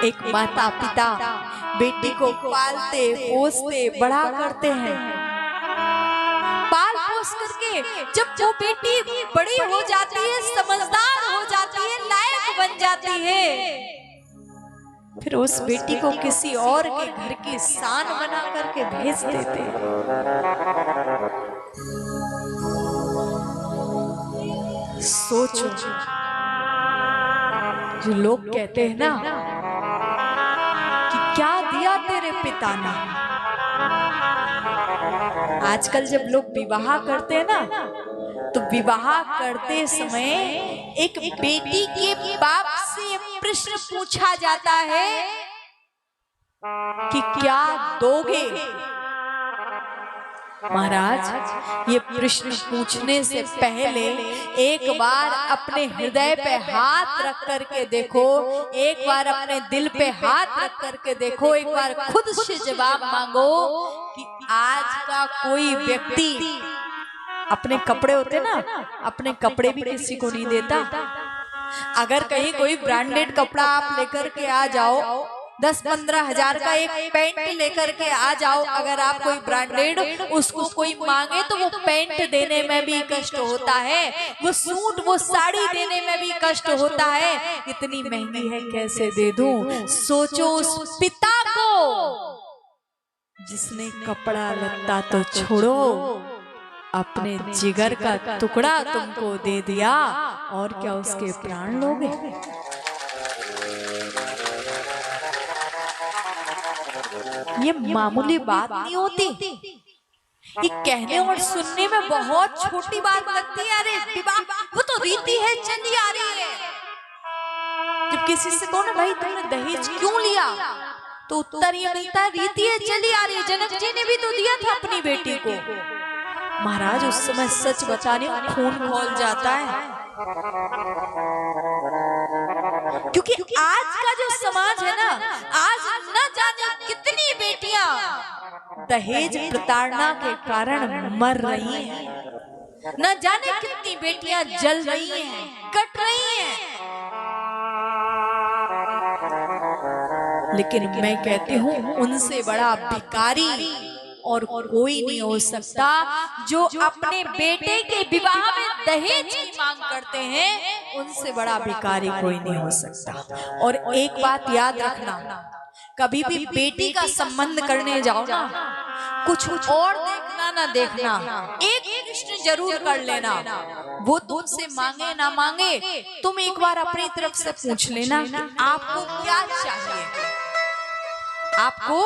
एक माता पिता बेटी को पालते पोसते बड़ा करते हैं। पाल पोस करके जब वो बेटी बड़ी हो जाती है, समझदार हो जाती है, लायक बन जाती है, फिर उस बेटी को किसी और के घर की शान बना करके भेज देते हैं। सोचो, जो लोग कहते हैं ना कि क्या दिया तेरे पिता ने, आजकल जब लोग विवाह करते हैं ना, तो विवाह करते समय एक बेटी के बाप से प्रश्न पूछा जाता है कि क्या दोगे। महाराज, ये प्रश्न पूछने से पहले एक बार अपने हृदय पे हाथ रख करके देखो, एक बार अपने दिल पे हाथ रख करके देखो, एक बार खुद से जवाब मांगो कि आज का कोई व्यक्ति अपने कपड़े होते ना, अपने कपड़े भी किसी को नहीं देता। अगर कहीं कोई ब्रांडेड कपड़ा आप लेकर के आ जाओ, 10-15 हजार का एक पैंट लेकर के आ जाओ, अगर आप कोई ब्रांडेड उसको कोई मांगे तो वो पैंट देने में भी कष्ट होता है, वो सूट वो साड़ी देने में भी कष्ट होता है। इतनी महंगी है, कैसे दे दूं। सोचो उस पिता को जिसने कपड़ा लत्ता तो छोड़ो, अपने जिगर का टुकड़ा तुमको दे दिया, और क्या उसके प्राण लोगे। ये मामूली बात नहीं होती, ये कहने और सुनने में बहुत छोटी बात लगती है। अरे विवाह वो तो रीति है, चली आ रही है। जब किसी से कहो ना भाई तुमने दहेज क्यों लिया, तो उत्तर ये मिलता है रीति है, चली आ रही है। जनक जी ने भी तो दिया था अपनी बेटी को। महाराज, उस समय सच बताने खून खौल जाता है, क्योंकि आज का जो समाज है ना, आज न जाने कितनी बेटियां दहेज प्रताड़ना के कारण मर रही हैं, न जाने कितनी बेटियां जल रही हैं, कट रही हैं। लेकिन मैं कहती हूँ उनसे बड़ा भिखारी और कोई नहीं हो सकता, जो अपने बेटे के विवाह में दहेज की मांग करते हैं। उनसे बड़ा भिखारी कोई नहीं हो सकता। और एक बात याद रखना, कभी भी बेटी का संबंध करने जाओ ना, कुछ और देखना ना देखना, एक प्रश्न जरूर कर लेना। वो तुमसे मांगे ना मांगे, तुम एक बार अपनी तरफ से पूछ लेना कि आपको क्या चाहिए, आपको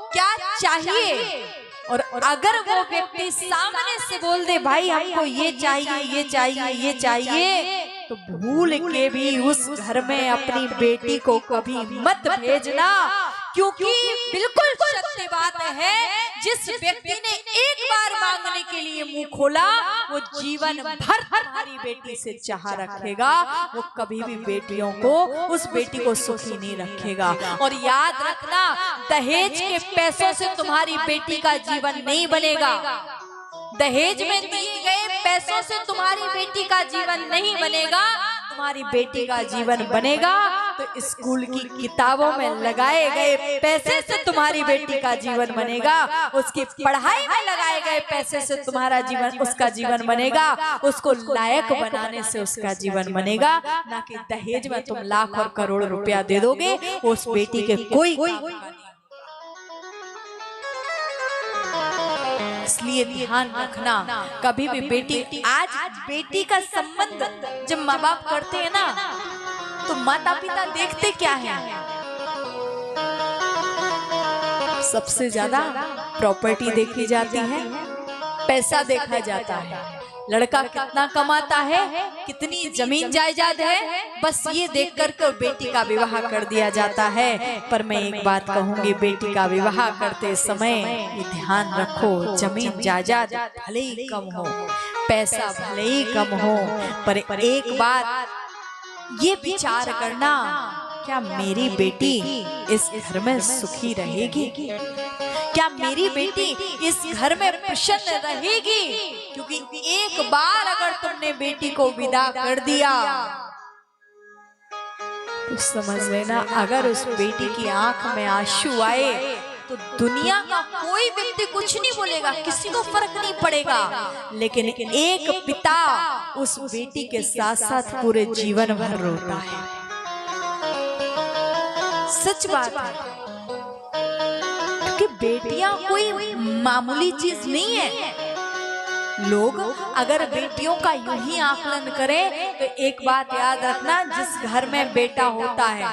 क्या चाहिए। और अगर वो व्यक्ति सामने से बोल दे भाई हमको ये चाहिए, ये चाहिए, ये चाहिए, तो भूल के भी उस घर में अपनी बेटी को कभी मत भेजना, क्योंकि बिल्कुल सत्य बात है, जिस व्यक्ति ने एक बार मांगने के लिए मुंह खोला, वो जीवन भर हमारी बेटी से चाह रखेगा, वो कभी भी बेटियों को, उस बेटी को सुखी नहीं रखेगा। और याद रखना, दहेज के पैसों से तुम्हारी बेटी का जीवन नहीं बनेगा, दहेज में दिए गए पैसों से तुम्हारी बेटी का जीवन नहीं बनेगा। तुम्हारी बेटी का जीवन बनेगा तो स्कूल की किताबों में लगाए गए पैसे से तुम्हारी बेटी का जीवन बनेगा, उसकी पढ़ाई में लगाए गए पैसे से तुम्हारा जीवन, उसका जीवन बनेगा, उसको लायक बनाने से उसका जीवन बनेगा, ना कि दहेज में तुम लाख और करोड़ रुपया दे दोगे, उस बेटी के कोई इसलिए ध्यान रखना, कभी भी बेटी, आज बेटी का संबंध जब माँ बाप करते हैं ना, तो माता पिता देखते क्या है, सबसे ज्यादा प्रॉपर्टी देखी जाती है, पैसा देखा जाता है, लड़का कितना कमाता है, कितनी जमीन जायदाद है, बस ये देख कर बेटी का विवाह कर दिया जाता है। पर मैं एक बात कहूंगी, बेटी का विवाह करते समय ये ध्यान रखो, जमीन जायदाद भले ही कम हो, पैसा भले ही कम हो, पर एक बात ये विचार करना, क्या मेरी बेटी इस घर में सुखी रहेगी, क्या मेरी बेटी इस घर में प्रसन्न रहेगी। क्योंकि एक बार अगर तुमने बेटी को विदा कर दिया, तो समझ लेना अगर उस बेटी की आंख में आंसू आए तो दुनिया का कोई व्यक्ति कुछ नहीं बोलेगा, किसी को फर्क नहीं पड़ेगा, लेकिन एक पिता उस बेटी के साथ साथ पूरे जीवन भर रोता है। सच बात है, क्योंकि बेटियां कोई मामूली चीज नहीं है। लोग अगर बेटियों का यूं ही आकलन करें तो एक बात याद रखना, जिस घर में बेटा होता है,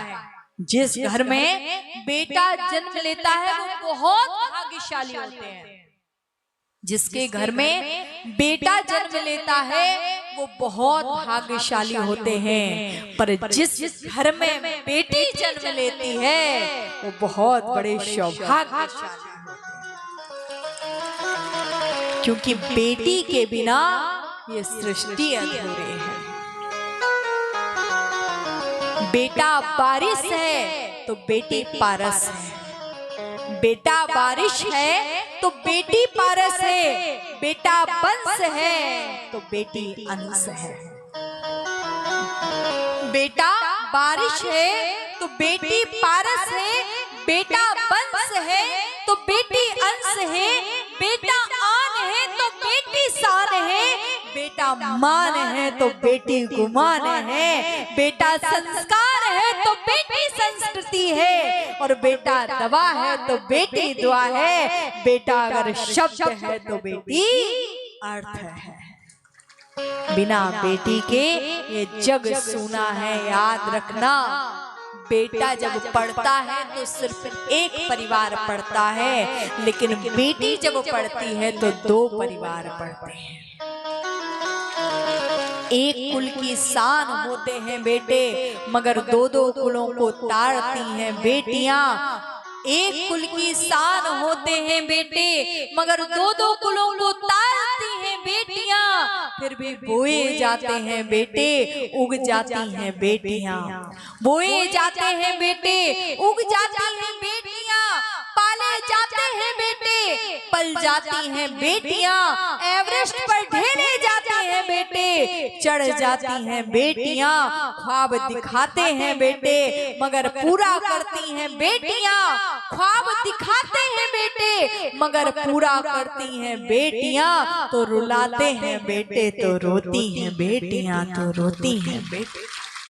जिस घर में बेटा जन्म लेता है वो बहुत भाग्यशाली होते हैं। जिसके घर में बेटा जन्म लेता है वो बहुत भाग्यशाली होते हैं, पर जिस घर में बेटी जन्म लेती है वो बहुत बड़े सौभाग्यशाली होते हैं, क्योंकि बेटी के बिना ये सृष्टि अधूरी है। बेटा बारिश है तो बेटी पारस है, बेटा बारिश है तो बेटी पारस है, बेटा वंश है तो बेटी अंश है। बेटा बारिश है तो बेटी पारस है, बेटा वंश है तो बेटी अंश है, बेटा आन है तो बेटी शान है, बेटा मान है तो बेटी गुमान है, बेटा संस्कार है तो बेटी संस्कृति है, और बेटा दवा है तो बेटी दुआ है, बेटा अगर शब्द है तो बेटी अर्थ है। बिना बेटी के ये जग सूना है, याद रखना। बेटा जब पढ़ता है तो सिर्फ एक परिवार पढ़ता है, लेकिन बेटी जब पढ़ती है तो दो परिवार पढ़ते हैं। एक कुल की शान होते हैं बेटे, मगर दो दो कुलों को ताड़ती हैं बेटियां। एक कुल की शान होते हैं बेटे, मगर दो दो कुलों को ताड़ती हैं बेटियां। फिर भी बोए जाते हैं बेटे, उग जाती हैं बेटियां। बोए जाते हैं बेटे, उग जाती हैं बेटियां। पाले जाते हैं बेटे, पल जाती हैं बेटियां। एवरेस्ट पर ढेले जाते हैं बेटे, चढ़ जाती हैं बेटियां। ख्वाब दिखाते हैं बेटे, मगर पूरा करती हैं बेटियां। ख्वाब दिखाते हैं बेटे, मगर पूरा करती हैं बेटियां। तो रुलाते हैं बेटे तो रोती हैं बेटियां, तो रोती हैं बेटे।